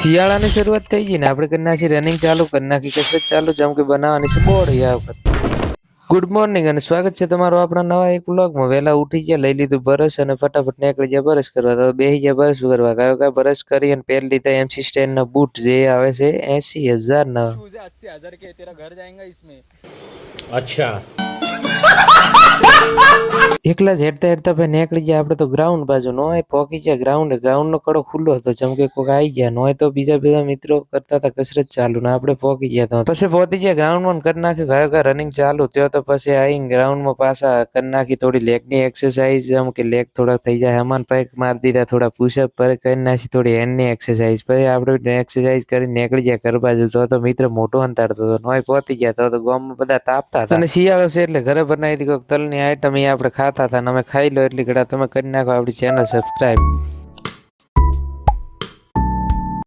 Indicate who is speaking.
Speaker 1: શિયાળાની શરૂઆત થઈ ગઈ ને આપણે કરી નાખી રનિંગ ચાલુ કરી નાખી કસરત ચાલુ જેમ કે બનાવવાની છે બોર્ડ આ વખત ગુડ મોર્નિંગ અને સ્વાગત છે તમારું આપણા નવા એક વ્લોગમાં વહેલા ઉઠી ગયા લઈ લીધું બ્રશ અને ફટાફટ નીકળી ગયા બ્રશ કરવા તો બેસી ગયા બ્રશ કરવા કયો બ્રશ કરી અને પહેરી લીધા MC સ્ટેનના બૂટ જે આવે છે 80,000 ના
Speaker 2: 80,000 के तेरा घर जाएगा इसमें।
Speaker 3: अच्छा
Speaker 1: એકલા જ હેડતા હેડતા ભાઈ નીકળી ગયા આપણે તો ગ્રાઉન્ડ બાજુ નોય પહોંચી ગયા ગ્રાઉન્ડ નો કડો ખુલ્લો હતો જેમ કે કોઈક આવી ગયા નોય તો બીજા મિત્રો કરતા હતા કસરત ચાલુ ને આપણે પહોંચી ગયા તો પછી પહોંચી ગયા ગ્રાઉન્ડમાં કરી નાખ્યું ગયો રનિંગ ચાલુ થયો તો પછી આવીને ગ્રાઉન્ડમાં પાછા કરી નાખી થોડી લેગની એક્સરસાઇઝ જેમ કે લેગ થોડા થઈ જાય હમાન પાઇક મારી દીધા થોડા પુશઅપ પર કરી નાખી થોડી હેન્ડની એક્સરસાઇઝ પછી આપણે એક્સરસાઇઝ કરી નીકળી ગયા ઘર બાજુ તો મિત્ર મોટો અંતાડતો હતો નોય પહોંચી ગયા તો ગામમાં બધા તાપતા હતા અને શિયાળો છે એટલે ઘરે બનાવી હતી કોઈક તલની આઈટમ એ આપણે ખાતા હતા અને અમે ખાઈ લો એટલી ઘડા તમે કરી નાખો આપણી ચેનલ સબસ્ક્રાઈબ